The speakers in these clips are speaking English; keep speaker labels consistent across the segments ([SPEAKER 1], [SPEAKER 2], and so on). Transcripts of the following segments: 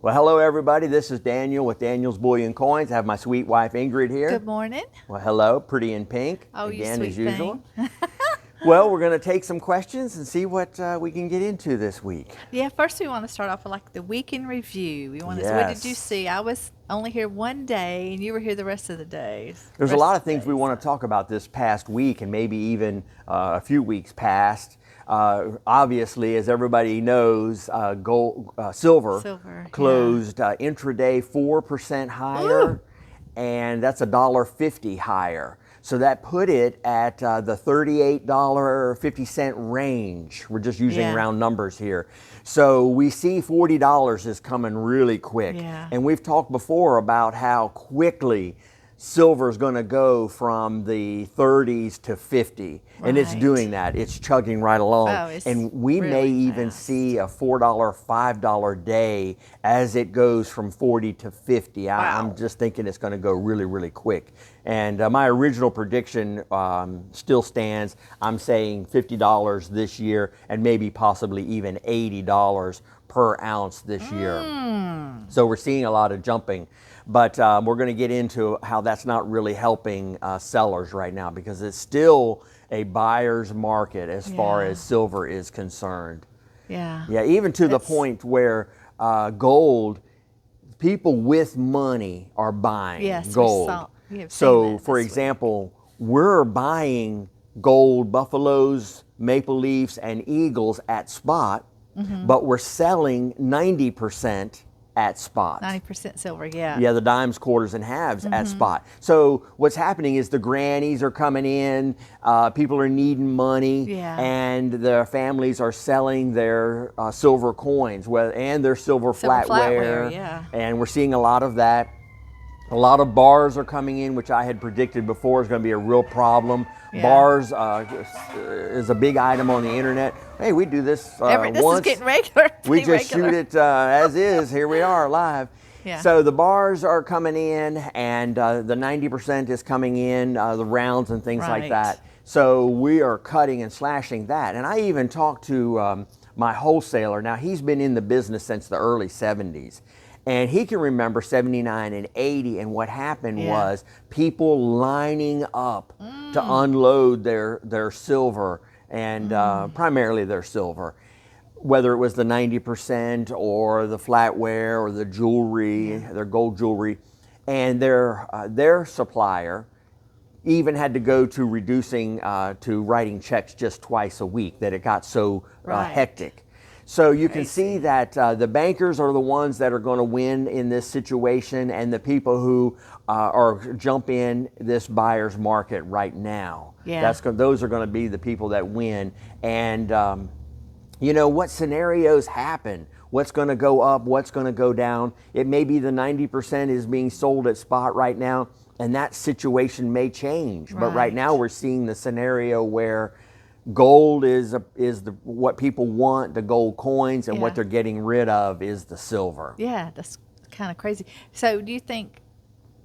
[SPEAKER 1] Well, hello everybody. This is Daniel with Daniel's Bullion Coins. I have my sweet wife Ingrid here.
[SPEAKER 2] Good morning.
[SPEAKER 1] Well, hello, pretty in pink.
[SPEAKER 2] Oh, you
[SPEAKER 1] again
[SPEAKER 2] sweet
[SPEAKER 1] as usual.
[SPEAKER 2] thing.
[SPEAKER 1] Well, we're going to take some questions and see what we can get into this week.
[SPEAKER 2] Yeah, first we want to start off with like the week in review. We want to what did you
[SPEAKER 1] Yes.
[SPEAKER 2] see? I was only here one day and you were here the rest of the days.
[SPEAKER 1] There's a lot of things we want to talk about this past week and maybe even a few weeks past. Obviously, as everybody knows, silver closed intraday 4% higher,
[SPEAKER 2] Ooh.
[SPEAKER 1] and that's $1.50 higher. So that put it at the $38.50 range. We're just using round numbers here. So we see $40 is coming really quick.
[SPEAKER 2] Yeah.
[SPEAKER 1] And we've talked before about how quickly silver is going to go from the 30s to 50, and it's
[SPEAKER 2] Right.
[SPEAKER 1] doing that. It's chugging right along,
[SPEAKER 2] Oh, it's
[SPEAKER 1] and we may
[SPEAKER 2] really
[SPEAKER 1] even
[SPEAKER 2] fast.
[SPEAKER 1] see a $4, $5 day as it goes from 40 to 50.
[SPEAKER 2] Wow.
[SPEAKER 1] I'm just thinking it's going to go really, really quick. And my original prediction still stands. I'm saying $50 this year, and maybe possibly even $80 per ounce this year. So we're seeing a lot of jumping. But we're going to get into how that's not really helping sellers right now, because it's still a buyer's market as far as silver is concerned.
[SPEAKER 2] Yeah.
[SPEAKER 1] Yeah, even to the point where gold, people with money are buying
[SPEAKER 2] Yes,
[SPEAKER 1] gold.
[SPEAKER 2] we have seen
[SPEAKER 1] So,
[SPEAKER 2] that
[SPEAKER 1] for
[SPEAKER 2] this week.
[SPEAKER 1] example, we're buying gold, buffaloes, maple leafs, and eagles at spot, but we're selling 90% at spot.
[SPEAKER 2] 90% silver, yeah.
[SPEAKER 1] Yeah, the dimes, quarters, and halves at spot. So what's happening is the grannies are coming in, people are needing money,
[SPEAKER 2] Yeah.
[SPEAKER 1] and the families are selling their silver coins and their silver flatware.
[SPEAKER 2] Yeah.
[SPEAKER 1] And we're seeing a lot of that. A lot of bars are coming in, which I had predicted before is going to be a real problem.
[SPEAKER 2] Yeah.
[SPEAKER 1] Bars is a big item on the internet. Hey, we do this
[SPEAKER 2] This
[SPEAKER 1] once.
[SPEAKER 2] is getting regular.
[SPEAKER 1] We
[SPEAKER 2] pretty
[SPEAKER 1] just
[SPEAKER 2] regular.
[SPEAKER 1] shoot it as is. Here we are live.
[SPEAKER 2] Yeah.
[SPEAKER 1] So the bars are coming in, and the 90% is coming in, the rounds and things like
[SPEAKER 2] Right.
[SPEAKER 1] that. So we are cutting and slashing that. And I even talked to my wholesaler. Now, he's been in the business since the early 70s. And he can remember 79 and 80, and what happened was people lining up to unload their silver, and primarily their silver, whether it was the 90% or the flatware or the jewelry, their gold jewelry, and their supplier even had to go to reducing to writing checks just twice a week, that it got so
[SPEAKER 2] Right.
[SPEAKER 1] hectic. So you can
[SPEAKER 2] Crazy.
[SPEAKER 1] see that the bankers are the ones that are going to win in this situation, and the people who are jump in this buyer's market right now.
[SPEAKER 2] Yeah.
[SPEAKER 1] Those are going to be the people that win. And you know what scenarios happen? What's going to go up? What's going to go down? It may be the 90% is being sold at spot right now, and that situation may change. But right
[SPEAKER 2] Right.
[SPEAKER 1] now we're seeing the scenario where gold is what people want, the gold coins, and what
[SPEAKER 2] Yeah.
[SPEAKER 1] they're getting rid of is the silver.
[SPEAKER 2] Yeah, that's kind of crazy. So do you think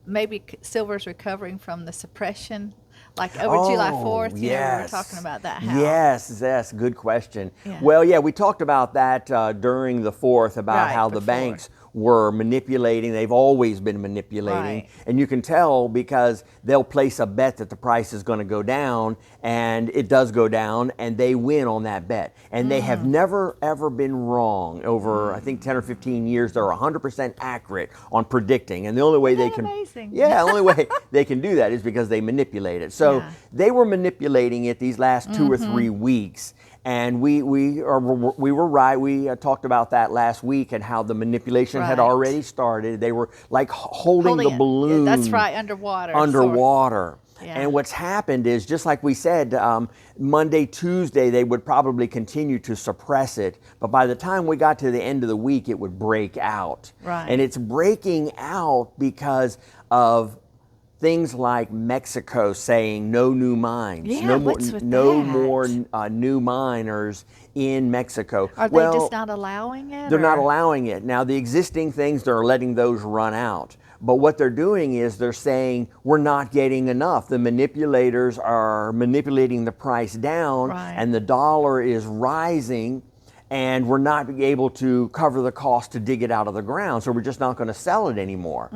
[SPEAKER 2] maybe silver's recovering from the suppression? Like over July 4th, you know, we were talking about that. How,
[SPEAKER 1] Yes, good question.
[SPEAKER 2] Yeah.
[SPEAKER 1] Well, yeah, we talked about that during the 4th about
[SPEAKER 2] Right,
[SPEAKER 1] how the
[SPEAKER 2] before.
[SPEAKER 1] banks were manipulating. They've always been manipulating.
[SPEAKER 2] Right.
[SPEAKER 1] And you can tell because they'll place a bet that the price is going to go down, and it does go down, and they win on that bet. And they have never, ever been wrong. Over, I think, 10 or 15 years, they're 100% accurate on predicting. And the only way
[SPEAKER 2] Isn't
[SPEAKER 1] they
[SPEAKER 2] that
[SPEAKER 1] can...
[SPEAKER 2] amazing?
[SPEAKER 1] Yeah, the only way they can do that is because they manipulate it. So
[SPEAKER 2] Yeah.
[SPEAKER 1] they were manipulating it these last 2 or 3 weeks, and we were right. We talked about that last week and how the manipulation had
[SPEAKER 2] Right.
[SPEAKER 1] already started. They were like holding the
[SPEAKER 2] it.
[SPEAKER 1] balloon.
[SPEAKER 2] That's right, underwater.
[SPEAKER 1] Underwater.
[SPEAKER 2] Yeah.
[SPEAKER 1] And what's happened is, just like we said, Monday, Tuesday, they would probably continue to suppress it. But by the time we got to the end of the week, it would break out.
[SPEAKER 2] Right.
[SPEAKER 1] And it's breaking out because of things like Mexico saying no new mines,
[SPEAKER 2] Yeah,
[SPEAKER 1] no more,
[SPEAKER 2] what's with
[SPEAKER 1] no
[SPEAKER 2] that?
[SPEAKER 1] more new miners in Mexico.
[SPEAKER 2] Are they just not allowing it?
[SPEAKER 1] They're not
[SPEAKER 2] or-
[SPEAKER 1] allowing it. Now, the existing things, they're letting those run out. But what they're doing is they're saying we're not getting enough. The manipulators are manipulating the price down,
[SPEAKER 2] Right.
[SPEAKER 1] and the dollar is rising. and we're not able to cover the cost to dig it out of the ground, so we're just not going to sell it anymore.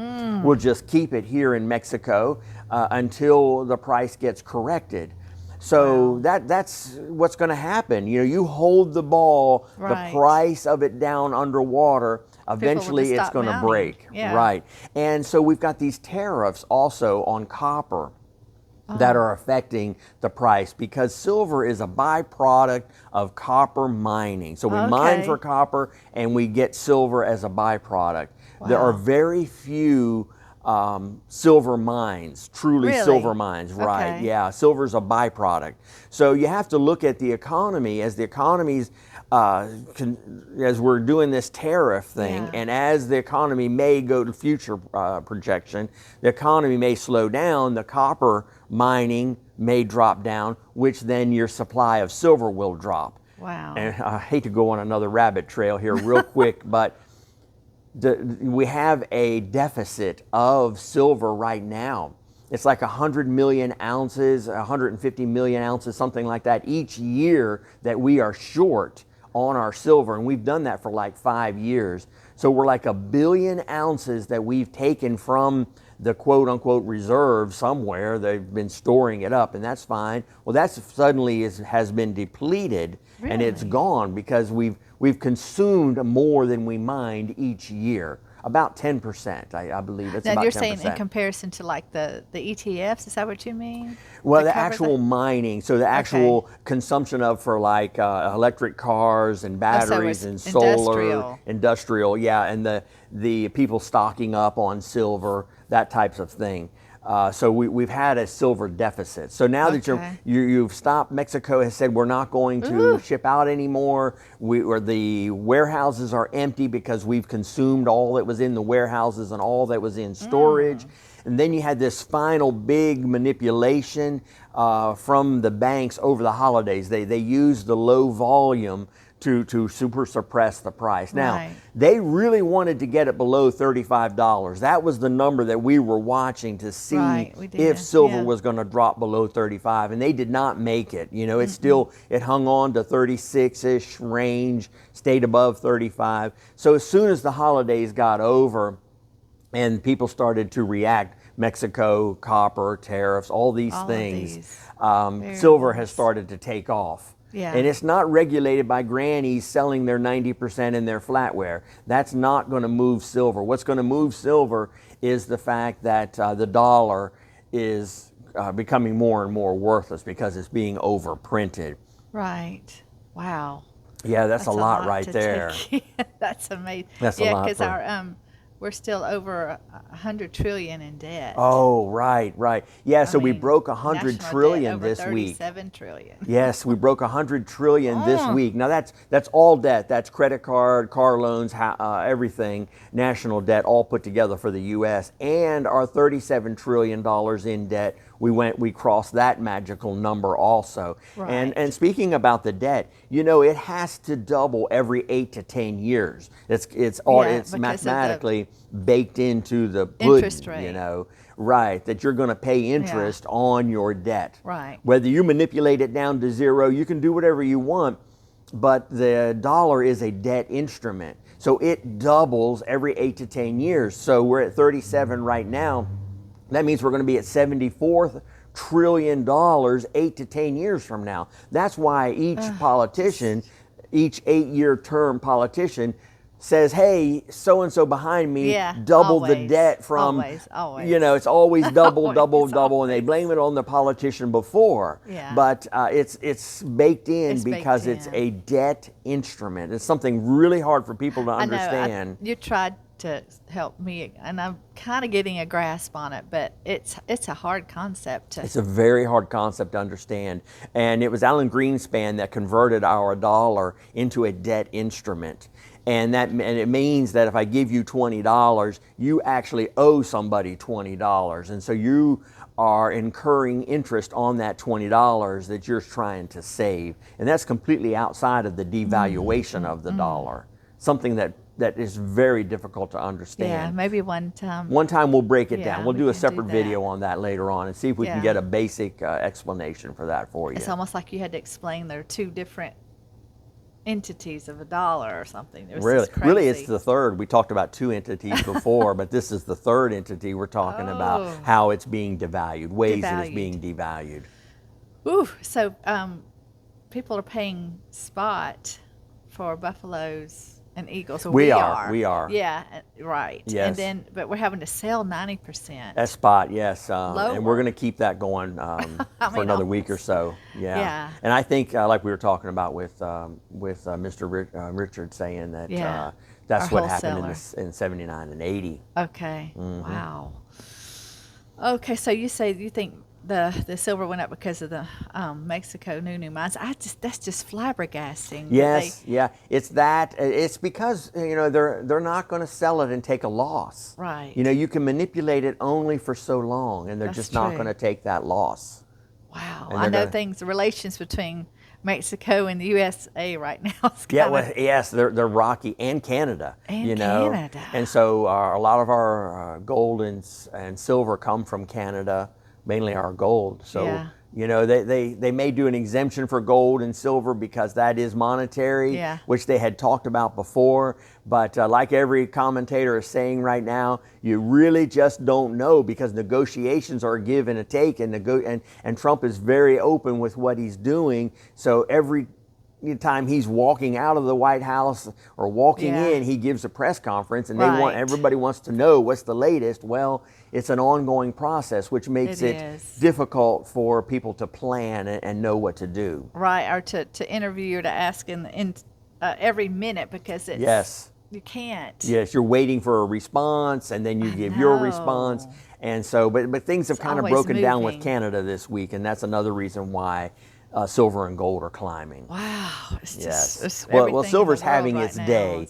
[SPEAKER 1] We'll just keep it here in Mexico until the price gets corrected. So that's what's going to happen. You know, you hold the ball, the price of it down underwater, eventually it's going to break. Right. And so we've got these tariffs also on copper that are affecting the price, because silver is a byproduct of copper mining. So we mine for copper and we get silver as a byproduct. There are very few silver mines, truly silver mines, right? Yeah, silver's a byproduct. So you have to look at the economy as the economy's, as we're doing this tariff thing, and as the economy may go to future projection, the economy may slow down, the copper mining may drop down, which then your supply of silver will drop.
[SPEAKER 2] Wow.
[SPEAKER 1] And I hate to go on another rabbit trail here real quick, but we have a deficit of silver right now. It's like 100 million ounces, 150 million ounces, something like that each year that we are short on our silver. And we've done that for like 5 years. So we're like 1 billion ounces that we've taken from the quote unquote reserve somewhere. They've been storing it up, and that's fine. Well, that's suddenly has been depleted, and it's gone because we've consumed more than we mined each year. About 10%, I believe. It's
[SPEAKER 2] now
[SPEAKER 1] about 10%.
[SPEAKER 2] You're saying in comparison to like the ETFs, is that what you mean?
[SPEAKER 1] Well, the actual mining, so the actual consumption of for like electric cars and batteries and solar, industrial, yeah, and the people stocking up on silver, that types of thing. So we've had a silver deficit. So now that you've stopped, Mexico has said we're not going to ship out anymore. The warehouses are empty because we've consumed all that was in the warehouses and all that was in storage. And then you had this final big manipulation from the banks over the holidays. They used the low volume to super suppress the price. Now, they really wanted to get it below $35. That was the number that we were watching to see if silver was going to drop below 35, and they did not make it. You know, it hung on to 36-ish range, stayed above 35. So as soon as the holidays got over and people started to react, Mexico, copper, tariffs, all these things, silver has started to take off. And it's not regulated by grannies selling their 90% in their flatware. That's not going to move silver. What's going to move silver is the fact that the dollar is becoming more and more worthless because it's being overprinted.
[SPEAKER 2] Right. Wow.
[SPEAKER 1] Yeah, that's a lot right there.
[SPEAKER 2] That's amazing.
[SPEAKER 1] That's a lot.
[SPEAKER 2] Because we're still over 100 trillion in debt.
[SPEAKER 1] Oh, right. Yeah, so we broke 100 trillion this week.
[SPEAKER 2] 37 trillion.
[SPEAKER 1] Yes, we broke 100 trillion this week. Now that's all debt. That's credit card, car loans, everything, national debt, all put together for the U.S. And our $37 trillion in debt, we crossed that magical number also. And speaking about the debt, you know, it has to double every 8 to 10 years. It's mathematically baked into the pudding,
[SPEAKER 2] interest rate.
[SPEAKER 1] You know, that you're going to pay interest on your debt.
[SPEAKER 2] Whether
[SPEAKER 1] you manipulate it down to zero, you can do whatever you want, but the dollar is a debt instrument. So it doubles every 8 to 10 years. So we're at 37 right now. That means we're going to be at $74 trillion 8 to 10 years from now. That's why each politician, each 8-year term politician says, hey, so-and-so behind me doubled the debt from,
[SPEAKER 2] always.
[SPEAKER 1] You know, it's always double, double, and they blame it on the politician before. But it's baked in because it's a debt instrument. It's something really hard for people to understand.
[SPEAKER 2] You tried to help me, and I'm kind of getting a grasp on it, but it's a hard concept.
[SPEAKER 1] It's a very hard concept to understand, and it was Alan Greenspan that converted our dollar into a debt instrument. And it means that if I give you $20, you actually owe somebody $20, and so you are incurring interest on that $20 that you're trying to save, and that's completely outside of the devaluation of the dollar. Something that is very difficult to understand.
[SPEAKER 2] Yeah, maybe one time.
[SPEAKER 1] One time we'll break it down. We'll do a separate video on that later on and see if we can get a basic explanation for that for you.
[SPEAKER 2] It's almost like you had to explain there are two different entities of $1 or something. It was
[SPEAKER 1] Really,
[SPEAKER 2] just crazy.
[SPEAKER 1] really, it's the third. We talked about two entities before, but this is the third entity we're talking about. How it's being devalued, ways that it's being devalued.
[SPEAKER 2] Ooh, so people are paying spot for buffaloes and eagles. So
[SPEAKER 1] we are.
[SPEAKER 2] Yeah, right.
[SPEAKER 1] Yes.
[SPEAKER 2] And then, but we're having to sell 90%.
[SPEAKER 1] That spot, yes. And we're going to keep that going for another week or so.
[SPEAKER 2] Yeah.
[SPEAKER 1] And I think, like we were talking about with Mr. Richard saying that that's what happened in 79 and 80.
[SPEAKER 2] Okay. Mm-hmm. Wow. Okay, so you think the silver went up because of the Mexico new mines. That's just flabbergasting.
[SPEAKER 1] Yes, it's that. It's because they're not going to sell it and take a loss.
[SPEAKER 2] Right.
[SPEAKER 1] You can manipulate it only for so long, and they're just not going to take that loss.
[SPEAKER 2] Wow. I know the relations between Mexico and the USA right now is
[SPEAKER 1] yes, they're rocky, and Canada.
[SPEAKER 2] Canada.
[SPEAKER 1] And so a lot of our gold and silver come from Canada. Mainly our gold. So, they may do an exemption for gold and silver because that is monetary, which they had talked about before. But like every commentator is saying right now, you really just don't know because negotiations are a give and a take, and Trump is very open with what he's doing. So every time he's walking out of the White House or walking in, he gives a press conference, and everybody wants to know what's the latest. Well, it's an ongoing process, which makes it difficult for people to plan and know what to do.
[SPEAKER 2] Right, or to interview or to ask in every minute because it's you can't.
[SPEAKER 1] Yes, you're waiting for a response, and then you give your response, and so but things have kind of broken down with Canada this week, and that's another reason why. Silver and gold are climbing.
[SPEAKER 2] Wow.
[SPEAKER 1] It's well, silver's having its day.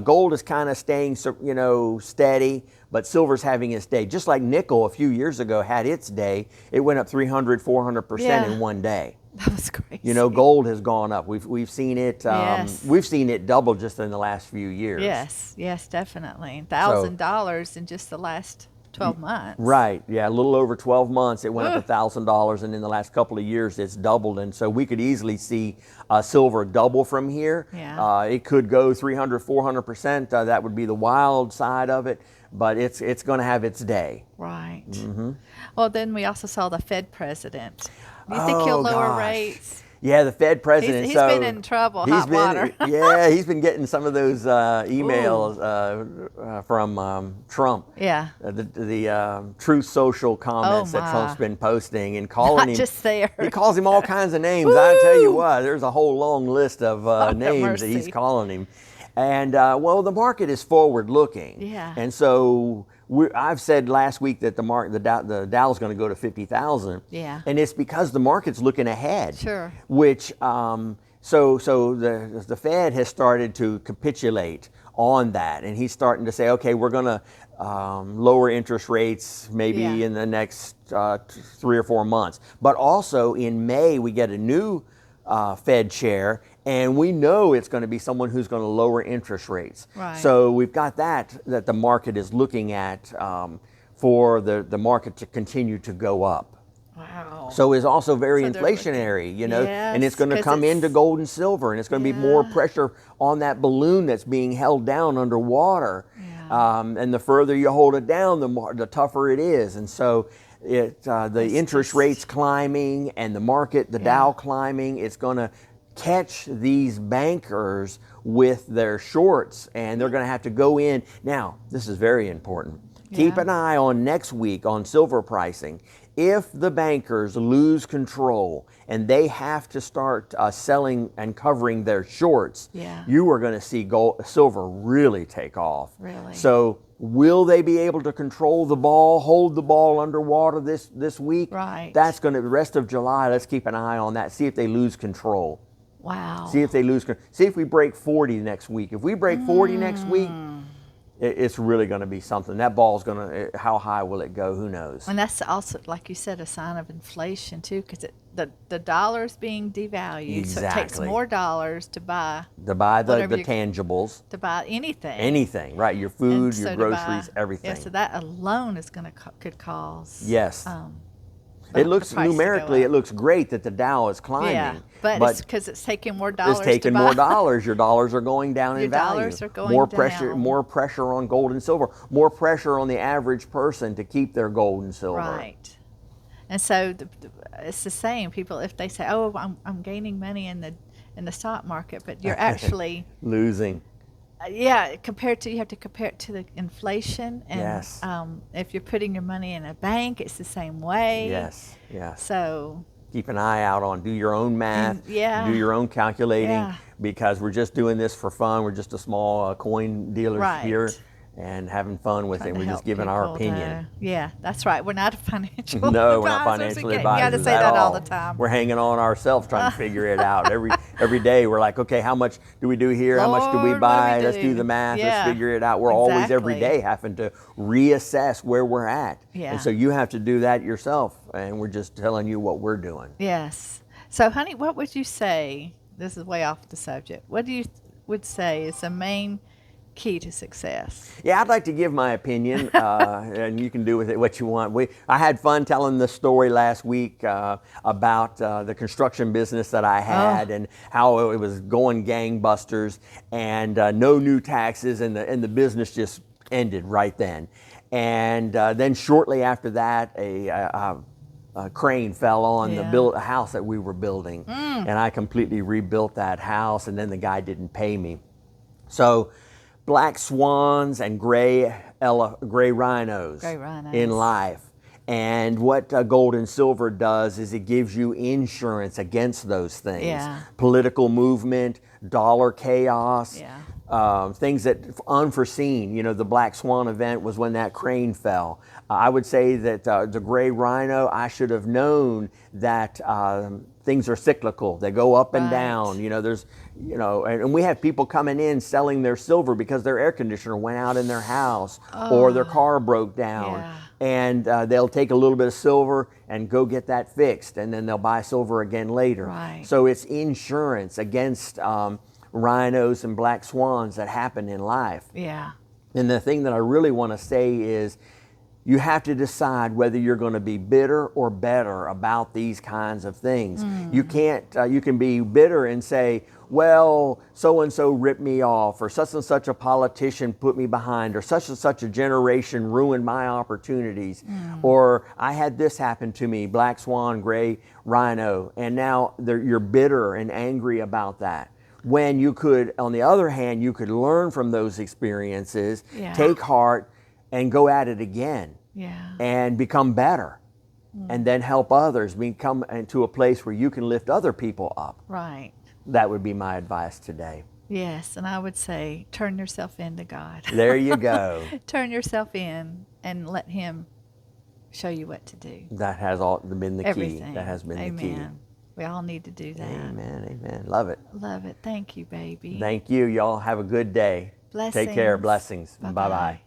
[SPEAKER 1] Gold is kind of staying, steady, but silver's having its day. Just like nickel a few years ago had its day. It went up 300, 400% in one day.
[SPEAKER 2] That was crazy.
[SPEAKER 1] Gold has gone up. We've seen it. We've seen it double just in the last few years.
[SPEAKER 2] Yes, definitely. $1,000 in just the last 12 months.
[SPEAKER 1] Right, a little over 12 months it went up $1,000, and in the last couple of years it's doubled, and so we could easily see silver double from here. It could go 300, 400%. That would be the wild side of it, but it's going to have its day.
[SPEAKER 2] Right. Mm-hmm. Well, then we also saw the Fed president. Do you think he'll lower rates?
[SPEAKER 1] Yeah, the Fed president.
[SPEAKER 2] He's been in trouble, hot water.
[SPEAKER 1] He's been getting some of those emails from Trump.
[SPEAKER 2] Yeah.
[SPEAKER 1] The Truth Social comments that Trump's been posting and calling him.
[SPEAKER 2] Not just there.
[SPEAKER 1] He calls him all kinds of names. I tell you what, there's a whole long list of names that he's calling him. And the market is forward looking.
[SPEAKER 2] Yeah.
[SPEAKER 1] And so I've said last week that the Dow's going to go to 50,000.
[SPEAKER 2] Yeah.
[SPEAKER 1] And it's because the market's looking ahead.
[SPEAKER 2] Sure.
[SPEAKER 1] Which so the Fed has started to capitulate on that, and he's starting to say, okay, we're going to lower interest rates maybe in the next 3 or 4 months. But also in May we get a new Fed chair, and we know it's going to be someone who's going to lower interest rates.
[SPEAKER 2] Right.
[SPEAKER 1] So we've got that the market is looking at for the market to continue to go up.
[SPEAKER 2] Wow.
[SPEAKER 1] So it's also very inflationary, and it's going to come into gold and silver, and it's going to be more pressure on that balloon that's being held down underwater.
[SPEAKER 2] Yeah.
[SPEAKER 1] And the further you hold it down, the tougher it is. And so the interest rates climbing and the market, the Dow climbing, it's going to catch these bankers with their shorts, and they're going to have to go in. Now, this is very important. Keep an eye on next week on silver pricing. If the bankers lose control and they have to start selling and covering their shorts, you are going to see silver really take off.
[SPEAKER 2] Really?
[SPEAKER 1] So will they be able to control the ball, hold the ball underwater this week?
[SPEAKER 2] Right.
[SPEAKER 1] That's going to, the rest of July, let's keep an eye on that. See if they lose control.
[SPEAKER 2] Wow.
[SPEAKER 1] See if we break 40 next week. If we break 40 next week, it's really going to be something. That ball's going to, how high will it go? Who knows?
[SPEAKER 2] And that's also, like you said, a sign of inflation too, because the dollar's being devalued.
[SPEAKER 1] Exactly.
[SPEAKER 2] So it takes more dollars to buy.
[SPEAKER 1] The tangibles.
[SPEAKER 2] To buy anything.
[SPEAKER 1] Anything, right? Your food, your groceries, everything.
[SPEAKER 2] Yeah, so that alone is could cause.
[SPEAKER 1] Yes. It looks
[SPEAKER 2] the price to go
[SPEAKER 1] numerically,
[SPEAKER 2] up.
[SPEAKER 1] it looks great that the Dow is climbing.
[SPEAKER 2] Yeah, but it's because it's taking more dollars.
[SPEAKER 1] It's taking
[SPEAKER 2] to buy.
[SPEAKER 1] more dollars. Your dollars are going down
[SPEAKER 2] Your
[SPEAKER 1] in value.
[SPEAKER 2] dollars are going
[SPEAKER 1] more
[SPEAKER 2] down.
[SPEAKER 1] More pressure on gold and silver. More pressure on the average person to keep their gold and silver.
[SPEAKER 2] Right. And so it's the same. People, if they say, "Oh, I'm gaining money in the stock market," but you're actually
[SPEAKER 1] losing.
[SPEAKER 2] Yeah, you have to compare it to the inflation, and
[SPEAKER 1] Yes.
[SPEAKER 2] If you're putting your money in a bank, it's the same way.
[SPEAKER 1] Yes. Yes.
[SPEAKER 2] So
[SPEAKER 1] keep an eye out on, do your own math, do your own calculating, because we're just doing this for fun. We're just a small coin dealer here and having fun with it. We're just giving our opinion.
[SPEAKER 2] Yeah, that's right. We're not a financial
[SPEAKER 1] No, we're not financial advisors.
[SPEAKER 2] You got to say that all the time.
[SPEAKER 1] We're hanging on ourselves trying to figure it out. Every day we're like, okay, how much do we do here? How much do we buy? Let's do the math. Let's figure it out. We're always every day having to reassess where we're at. Yeah. And so you have to do that yourself. And we're just telling you what we're doing.
[SPEAKER 2] Yes. So, honey, what would you say? This is way off the subject. What do you would say is the main key to success?
[SPEAKER 1] Yeah, I'd like to give my opinion, and you can do with it what you want. I had fun telling the story last week about the construction business that I had and how it was going gangbusters, and no new taxes, and the business just ended right then. And then shortly after that, a crane fell on the house that we were building, and I completely rebuilt that house, and then the guy didn't pay me. So black swans and gray rhinos in life. And what gold and silver does is it gives you insurance against those things. Yeah. Political movement, dollar chaos, things that unforeseen. You know, the black swan event was when that crane fell. I would say that the gray rhino, I should have known that things are cyclical. They go up and down. You know, and we have people coming in selling their silver because their air conditioner went out in their house or their car broke down. Yeah. And they'll take a little bit of silver and go get that fixed, and then they'll buy silver again later. Right. So it's insurance against rhinos and black swans that happen in life. Yeah. And the thing that I really want to say is, you have to decide whether you're going to be bitter or better about these kinds of things. You can't, you can be bitter and say, well, so-and-so ripped me off, or such and such a politician put me behind, or such and such a generation ruined my opportunities, or I had this happen to me, black swan, gray rhino, and now you're bitter and angry about that. When you could, on the other hand, you could learn from those experiences, take heart, and go at it again, and become better, and then help others, become into a place where you can lift other people up. Right. That would be my advice today.
[SPEAKER 2] Yes, and I would say turn yourself in to God.
[SPEAKER 1] There you go.
[SPEAKER 2] Turn yourself in and let Him show you what to do.
[SPEAKER 1] That has all been the key. That has been the key.
[SPEAKER 2] We all need to do that.
[SPEAKER 1] Amen, amen. Love it.
[SPEAKER 2] Love it. Thank you, baby.
[SPEAKER 1] Thank you. Y'all have a good day.
[SPEAKER 2] Blessings.
[SPEAKER 1] Take care. Blessings. Bye-bye.